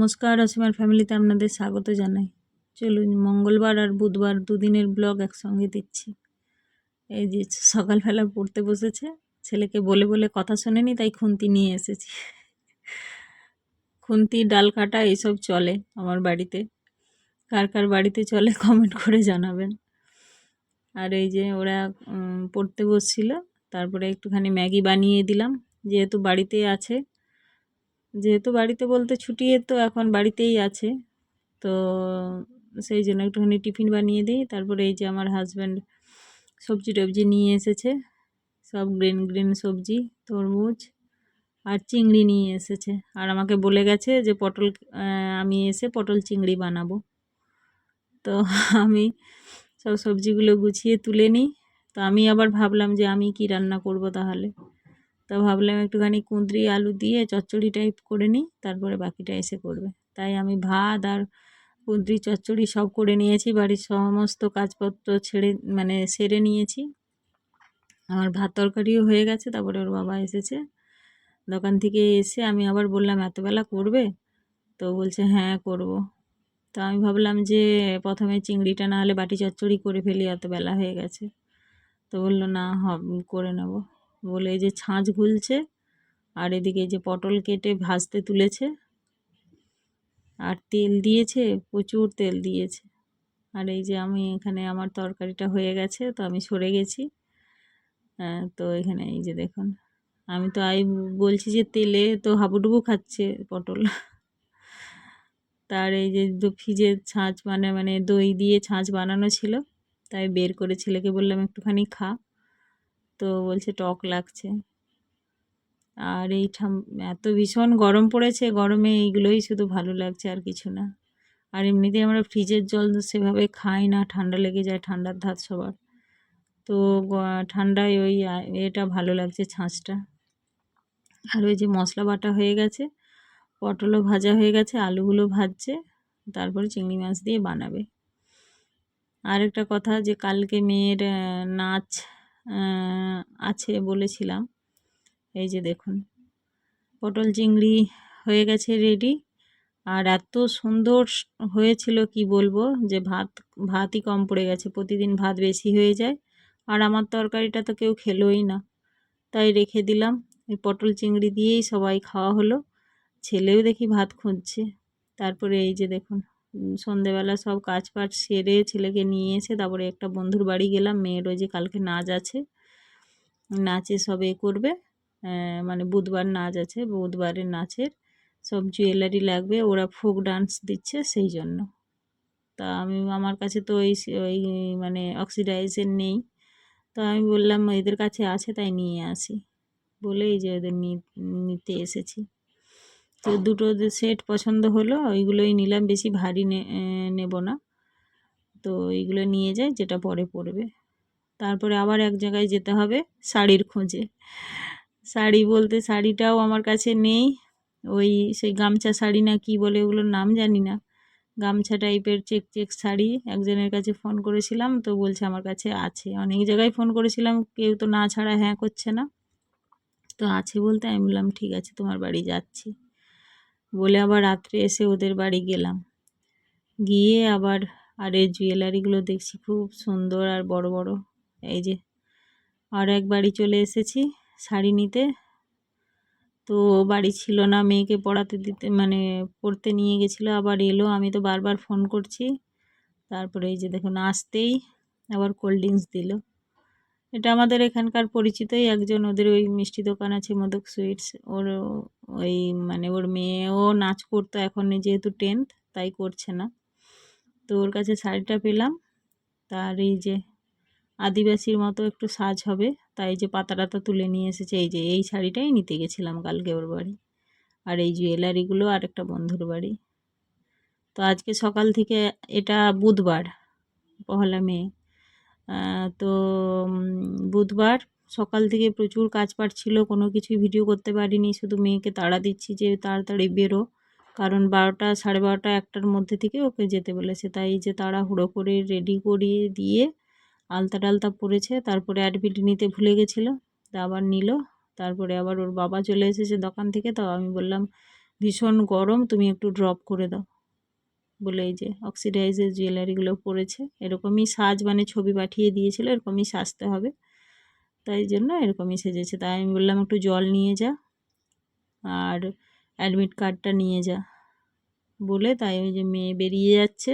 নমস্কার, অসীমার ফ্যামিলিতে আপনাদের স্বাগত জানাই। চলুন মঙ্গলবার আর বুধবার দুদিনের ব্লগ একসঙ্গে দিচ্ছি। এই যে সকালবেলা পড়তে বসেছে, ছেলেকে বলে বলে কথা শোনেনি, তাই খুন্তি নিয়ে এসেছি। খুন্তি, ডাল কাটা এইসব চলে আমার বাড়িতে। কার কার বাড়িতে চলে কমেন্ট করে জানাবেন। আর এই যে ওরা পড়তে বসছিল, তারপরে একটুখানি ম্যাগি বানিয়ে দিলাম, যেহেতু বাড়িতেই আছে। যেহেতু বাড়িতে বলতে ছুটিয়ে তো এখন বাড়িতেই আছে, তো সেই জন্য একটুখানি টিফিন বানিয়ে দিই। তারপরে এই যে আমার হাজব্যান্ড সবজি টবজি নিয়ে এসেছে, সব গ্রিন গ্রিন সবজি, তরমুজ আর চিংড়ি নিয়ে এসেছে। আর আমাকে বলে গেছে যে আমি এসে পটল চিংড়ি বানাবো। তো আমি সব সবজিগুলো গুছিয়ে তুলে নিই। তো আমি আবার ভাবলাম যে আমি কি রান্না করব তাহলে। তো ভাবলাম একটুখানি কুঁদরি আলু দিয়ে চচ্চড়ি টাইপ করে নিই, তারপরে বাকিটা এসে করবে। তাই আমি ভাত আর কুঁদরি চচ্চড়ি সব করে নিয়েছি, বাড়ির সমস্ত কাজপত্র সেরে নিয়েছি। আমার ভাত তরকারিও হয়ে গেছে। তারপরে ওর বাবা এসেছে দোকান থেকে, এসে আমি আবার বললাম এতবেলা করবে? তো বলছে হ্যাঁ করব। তো আমি ভাবলাম যে প্রথমে চিংড়িটা না হলে বাটি চচ্চড়ি করে ফেলি, এত বেলা হয়ে গেছে। তো বললো না করে নেব বলে এই যে ছাঁচ গুলছে, আর এদিকে এই যে পটল কেটে ভাজতে তুলেছে, আর তেল দিয়েছে, প্রচুর তেল দিয়েছে। আর এই যে আমি এখানে আমার তরকারিটা হয়ে গেছে, তো আমি সরে গেছি। তো এখানে এই যে দেখুন, আমি তো বলছি যে তেলে তো হাবুডুবু খাচ্ছে পটল। তার এই যে ফ্রিজের ছাঁচ মানে দই দিয়ে ছাঁচ বানানো ছিল, তাই বের করে ছেলেকে বললাম একটুখানি খা। তো বলছে টক লাগছে। আর এই এত ভীষণ গরম পড়েছে, গরমে এইগুলোই শুধু ভালো লাগছে, আর কিছু না। আর এমনিতেই আমরা ফ্রিজের জল সেভাবে খাই না, ঠান্ডা লেগে যায়, ঠান্ডার ধাত সবার। তো ঠান্ডায় ওই এটা ভালো লাগছে ছাঁচটা। আর ওই যে মশলা বাটা হয়ে গেছে, পটলও ভাজা হয়ে গেছে, আলুগুলো ভাজছে, তারপরে চিংড়ি মাছ দিয়ে বানাবে। আর একটা কথা, যে কালকে মেয়ের নাচ আছে বলেছিলাম। এই যে দেখুন, পটল চিংড়ি হয়ে গেছে রেডি। আর এত সুন্দর হয়েছিল কি বলবো, যে ভাতই কম পড়ে গেছে। প্রতিদিন ভাত বেশি হয়ে যায়, আর আমার তরকারিটা তো কেউ খেলোই না, তাই রেখে দিলাম। এই পটল চিংড়ি দিয়েই সবাই খাওয়া হলো। ছেলেও দেখি ভাত খুঁজছে। তারপরে এই যে দেখুন, সন্ধেবেলা সব কাজ বাজ সেরে ছেলেকে নিয়ে এসে তারপরে একটা বন্ধুর বাড়ি গেলাম। মেয়ের ওই যে কালকে নাচ আছে, নাচে সব করবে, মানে বুধবার নাচ আছে, বুধবারের নাচের সব জুয়েলারি লাগবে, ওরা ফোক ডান্স দিচ্ছে সেই জন্য। তা আমার কাছে তো ওই মানে অক্সিডাইজার নেই, তো আমি বললাম এদের কাছে আছে তাই নিয়ে আসি বলে এই যে ওদের নিতে এসেছি। তো দুটো সেট পছন্দ হলো, ওইগুলোই নিলাম, বেশি ভারী নেব না। তো এইগুলো নিয়ে যাই, যেটা পরে পরবে। তারপরে আবার এক জায়গায় যেতে হবে শাড়ির খোঁজে। শাড়ি বলতে শাড়িটাও আমার কাছে নেই, ওই সেই গামছা শাড়ি না কি বলে ওগুলোর নাম জানি না, গামছা টাইপের চেক চেক শাড়ি। একজনের কাছে ফোন করেছিলাম, তো বলছে আমার কাছে আছে। অনেক জায়গায় ফোন করেছিলাম, কেউ তো না ছাড়া হ্যাঁ করছে না। তো আছে বলতে আমি বললাম ঠিক আছে তোমার বাড়ি যাচ্ছি বলে, আবার রাত্রে এসে ওদের বাড়ি গেলাম। গিয়ে আবার আর এই জুয়েলারিগুলো দেখছি খুব সুন্দর আর বড় বড়। এই যে আর এক বাড়ি চলে এসেছি শাড়ি নিতে। তো বাড়ি ছিল না, মেয়েকে পড়াতে দিতে পড়তে নিয়ে গেছিলো, আবার এলো। আমি তো বারবার ফোন করছি। তারপরে এই যে দেখুন, আসতেই আবার কোল্ড ড্রিঙ্কস দিল। এটা আমাদের এখানকার পরিচিতই একজন, ওদের ওই মিষ্টি দোকান আছে মোদক সুইটস। ওর ওই ওর মেয়েও নাচ করতো, এখন যেহেতু 10th তাই করছে না। তো ওর কাছে শাড়িটা পেলাম। তার এই যে আদিবাসীর মতো একটু সাজ হবে, তাই যে পাতা টাতা তুলে নিয়ে এসেছে। এই যে এই শাড়িটাই নিতে গেছিলাম কালকে ওর বাড়ি। আর এই জুয়েলারিগুলো আর একটা বন্ধুর বাড়ি। তো আজকে সকাল থেকে, এটা বুধবার, পহেলা মে, তো বুধবার সকাল থেকে প্রচুর কাজ পাট ছিল, কোনো কিছুই ভিডিও করতে পারিনি। শুধু মেয়েকে তাড়া দিচ্ছি যে তাড়াতাড়ি বেরো, কারণ 12টা, 12:30, 1টার মধ্যে থেকে ওকে যেতে বলেছে। তাই যে তাড়াহুড়ো করে রেডি করিয়ে দিয়ে আলতা টালতা পরেছে। তারপরে অ্যাডমিট নিতে ভুলে গেছিলো, তা আবার নিল। তারপরে আবার ওর বাবা চলে এসেছে দোকান থেকে। তো আমি বললাম ভীষণ গরম, তুমি একটু ড্রপ করে দাও বলে এই যে অক্সিডাইজের জুয়েলারিগুলো পরেছে। এরকমই সাজ মানে ছবি পাঠিয়ে দিয়েছিল, এরকমই সাজতে হবে, তাই জন্য এরকমই সেজেছে। তাই আমি বললাম একটু জল নিয়ে যা আর অ্যাডমিট কার্ডটা নিয়ে যা বলে, তাই ওই যে মেয়ে বেরিয়ে যাচ্ছে।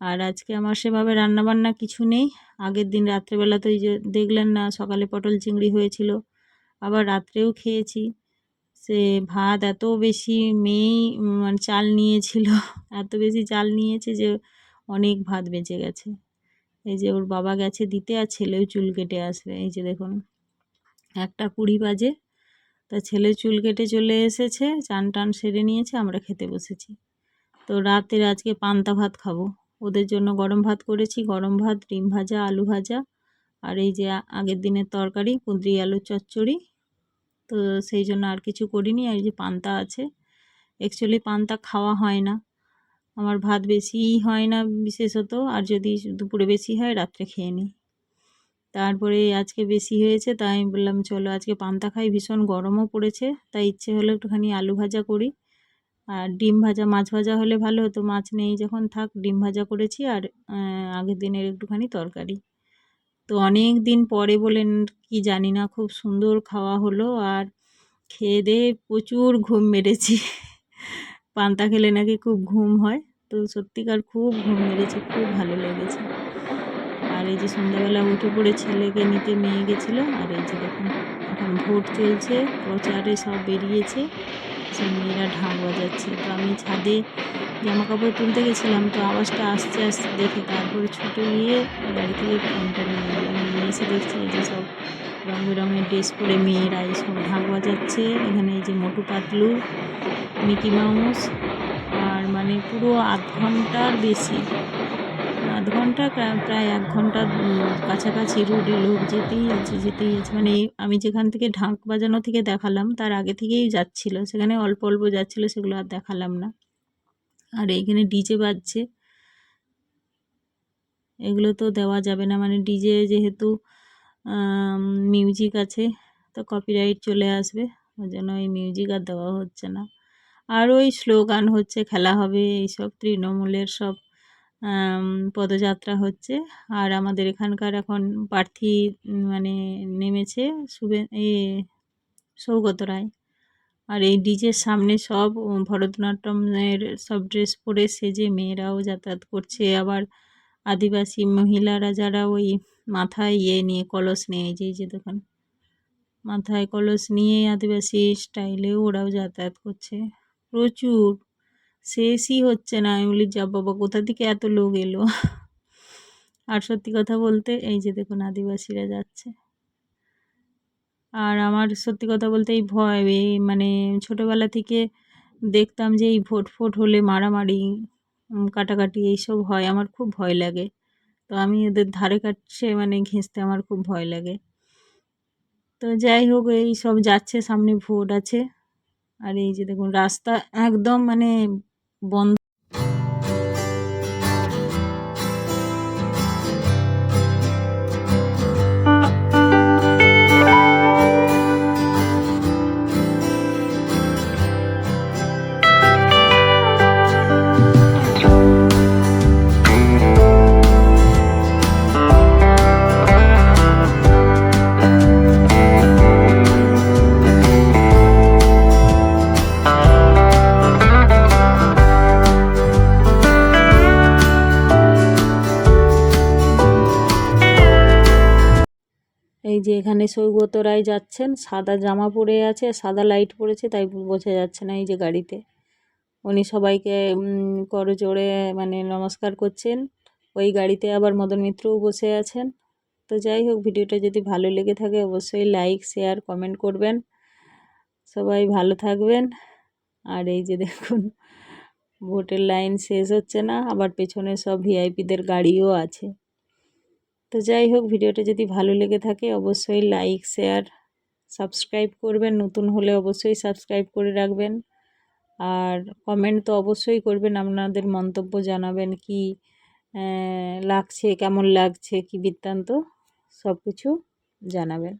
আর আজকে আমার সেভাবে রান্নাবান্না কিছু নেই। আগের দিন রাত্রেবেলা তো এই যে দেখলেন না, সকালে পটল চিংড়ি হয়েছিল, আবার রাত্রেও খেয়েছি। সে ভাত এত বেশি মেয়েই মানে চাল নিয়েছিল, এত বেশি চাল নিয়েছে যে অনেক ভাত বেঁচে গেছে। এই যে ওর বাবা গেছে দিতে, আর ছেলেও চুল কেটে আসবে। এই যে দেখুন 1:20 বাজে, তা ছেলে চুল কেটে চলে এসেছে, চান টান সেরে নিয়েছে, আমরা খেতে বসেছি। তো রাতের আজকে পান্তা ভাত খাবো। ওদের জন্য গরম ভাত করেছি, গরম ভাত, ডিম ভাজা, আলু ভাজা, আর এই যে আগের দিনের তরকারি কুঁদরি আলুর চচ্চড়ি। তো সেই জন্য আর কিছু করিনি। আর এই যে পান্তা আছে। অ্যাকচুয়ালি পান্তা খাওয়া হয় না, আমার ভাত বেশিই হয় না বিশেষত, আর যদি দুপুরে বেশি হয় রাত্রে খেয়ে নিই। তারপরে আজকে বেশি হয়েছে, তাই আমি বললাম চলো আজকে পান্তা খাই, ভীষণ গরমও পড়েছে, তাই ইচ্ছে হলো একটুখানি আলু ভাজা করি। আর ডিম ভাজা, মাছ ভাজা হলে ভালো হতো, মাছ নেই যখন থাক ডিম ভাজা করেছি, আর আগের দিনের একটুখানি তরকারি। তো অনেক দিন পরে বলেন কি জানি না, খুব সুন্দর খাওয়া হলো, আর খেয়ে দিয়ে প্রচুর ঘুম মেরেছি। পান্তা খেলে নাকি খুব ঘুম হয়, তো সত্যিকার খুব ঘুম মেরেছি, খুব ভালো লেগেছে। আর এই যে সন্ধ্যাবেলা উঠে পড়ে ছেলেকে নিতে মেয়ে গেছিলো। আর এই যে দেখুন এখন ভোট চলছে, প্রচারে সব বেরিয়েছে, সব মেয়েরা ঢাক বাজাচ্ছে। তো আমি ছাদে জামা কাপড় তুলতে গেছিলাম, তো আওয়াজটা আসতে আসতে দেখে তারপরে ছুটে গিয়ে গাড়ি থেকে ফোনটা নিয়ে এলাম। নিয়ে এসে দেখছি এই যে সব রং বেরঙের ড্রেস পরে মেয়েরা এই সব ঢাক বাজাচ্ছে। এখানে এই যে মোটু পাতলু, মিকি মাউস, আর মানে পুরো আধ ঘন্টার বেশি, আধ ঘন্টা প্রায় 1 ঘন্টা কাছাকাছি রোডে লোক যেতেই আছে যেতেই আছে। মানে আমি যেখান থেকে ঢাক বাজানো থেকে দেখালাম তার আগে থেকেই যাচ্ছিল, সেখানে অল্প অল্প যাচ্ছিল, সেগুলো আর দেখালাম না। আর এইখানে ডিজে বাজছে, এগুলো তো দেওয়া যাবে না, মানে ডিজে যেহেতু মিউজিক আছে তো কপিরাইট চলে আসবে, ওই জন্য ওই মিউজিক আর দেওয়া হচ্ছে না। আর ওই স্লোগান হচ্ছে, খেলা হবে, এইসব তৃণমূলের সব পদযাত্রা হচ্ছে। আর আমাদের এখানকার এখন প্রার্থী মানে নেমেছে সৌগত রায়। আর এই ডিজের সামনে সব ভরতনাট্যমের সব ড্রেস পরে সেজে মেয়েরাও যাতায়াত করছে। আবার আদিবাসী মহিলারা যারা ওই মাথায় নিয়ে কলস নিয়ে, এই যে দেখুন মাথায় কলস নিয়ে আদিবাসী স্টাইলেও ওরাও যাতায়াত করছে প্রচুর, শেষই হচ্ছে না। আমি বলি যা বাবা, কোথা থেকে এত লোক এলো। আর সত্যি কথা বলতে এই যে দেখুন আদিবাসীরা যাচ্ছে। আর আমার সত্যি কথা বলতে এই ভয়, মানে ছোটোবেলা থেকে দেখতাম যে এই ভোট হলে মারামারি কাটাকাটি এইসব হয়, আমার খুব ভয় লাগে। তো আমি ওদের ধারে কাছে মানে ঘেঁষতে আমার খুব ভয় লাগে। তো যাই হোক, এই সব যাচ্ছে, সামনে ভোট আছে। আর এই যে দেখুন রাস্তা একদম মানে বন্ধ। এই যে এখানে সৌগত রায় যাচ্ছেন, সাদা জামা পরে আছে, সাদা লাইট পড়েছে, তাই বোঝা যাচ্ছে না। এই যে গাড়িতে উনি সবাইকে করজোড়ে মানে নমস্কার করছেন। ওই গাড়িতে আবার মদন মিত্রও বসে আছেন। তো যাই হোক, ভিডিওটা যদি ভালো লেগে থাকে অবশ্যই লাইক, শেয়ার, কমেন্ট করবেন। সবাই ভালো থাকবেন। আর এই যে দেখুন ভোটের লাইন শেষ হচ্ছে না, আবার পেছনে সব ভিআইপিদের গাড়িও আছে। তো যাই হোক, ভিডিওটা যদি ভালো লেগে থাকে অবশ্যই লাইক, শেয়ার, সাবস্ক্রাইব করবেন। নতুন হলে অবশ্যই সাবস্ক্রাইব করে রাখবেন। আর কমেন্ট তো অবশ্যই করবেন, আপনাদের মন্তব্য জানাবেন, কি লাগছে, কেমন লাগছে, কি বৃত্তান্ত, সব কিছু জানাবেন।